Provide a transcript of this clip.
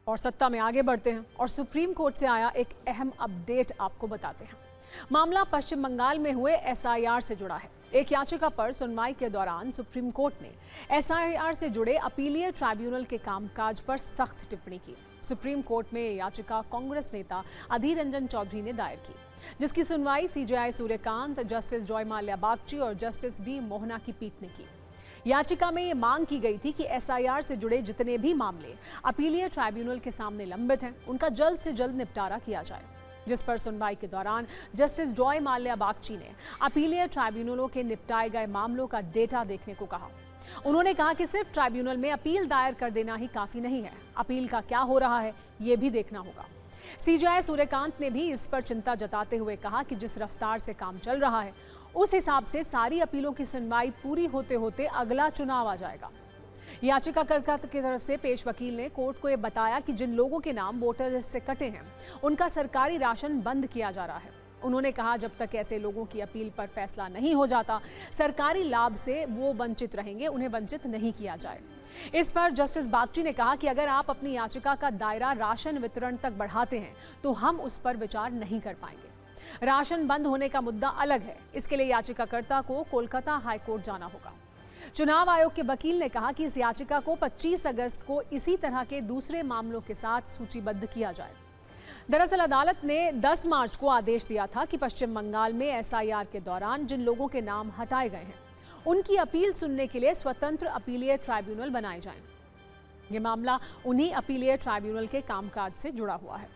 और सत्ता में आगे बढ़ते हैं और सुप्रीम कोर्ट से आया एक अहम अपडेट आपको बताते हैं। मामला पश्चिम बंगाल में हुए एसआईआर से जुड़ा है। एक याचिका पर सुनवाई के दौरान सुप्रीम कोर्ट ने एसआईआर से जुड़े अपीलीय ट्राइब्यूनल के कामकाज पर सख्त टिप्पणी की। सुप्रीम कोर्ट में याचिका कांग्रेस नेता अधीर रंजन चौधरी ने दायर की, जिसकी सुनवाई CJI Suryakant, justice Joy Mallya Bagchi और जस्टिस बी मोहना की पीठ ने की। याचिका में ये मांग की गई थी कि एसआईआर से जुड़े जितने भी मामले अपीलीय ट्राइब्यूनल के सामने लंबित हैं, उनका जल्द से जल्द निपटारा किया जाए। जिस पर सुनवाई के दौरान जस्टिस जॉय माल्या बागची ने अपीलीय ट्राइब्यूनलों के निपटाए गए मामलों का डेटा देखने को कहा। उन्होंने कहा कि सिर्फ ट्राइब्यूनल में अपील दायर कर देना ही काफी नहीं है, अपील का क्या हो रहा है ये भी देखना होगा। सीजेआई सूर्यकांत ने भी इस पर चिंता जताते हुए कहा कि जिस रफ्तार से काम चल रहा है उस हिसाब से सारी अपीलों की सुनवाई पूरी होते होते अगला चुनाव आ जाएगा। याचिकाकर्ता की तरफ से पेश वकील ने कोर्ट को यह बताया कि जिन लोगों के नाम वोटर लिस्ट से कटे हैं उनका सरकारी राशन बंद किया जा रहा है। उन्होंने कहा जब तक ऐसे लोगों की अपील पर फैसला नहीं हो जाता सरकारी लाभ से वो वंचित रहेंगे, उन्हें वंचित नहीं किया जाए। इस पर जस्टिस बागची ने कहा कि अगर आप अपनी याचिका का दायरा राशन वितरण तक बढ़ाते हैं तो हम उस पर विचार नहीं कर पाएंगे। राशन बंद होने का मुद्दा अलग है, इसके लिए याचिकाकर्ता को कोलकाता हाईकोर्ट जाना होगा। चुनाव आयोग के वकील ने कहा कि इस याचिका को 25 अगस्त को इसी तरह के दूसरे मामलों के साथ सूचीबद्ध किया जाए। दरअसल अदालत ने 10 मार्च को आदेश दिया था कि पश्चिम बंगाल में एसआईआर के दौरान जिन लोगों के नाम हटाए गए हैं उनकी अपील सुनने के लिए स्वतंत्र अपीलीय ट्राइब्यूनल बनाए जाएं। ये मामला उन्हीं अपीलीय ट्राइब्यूनल के कामकाज से जुड़ा हुआ है।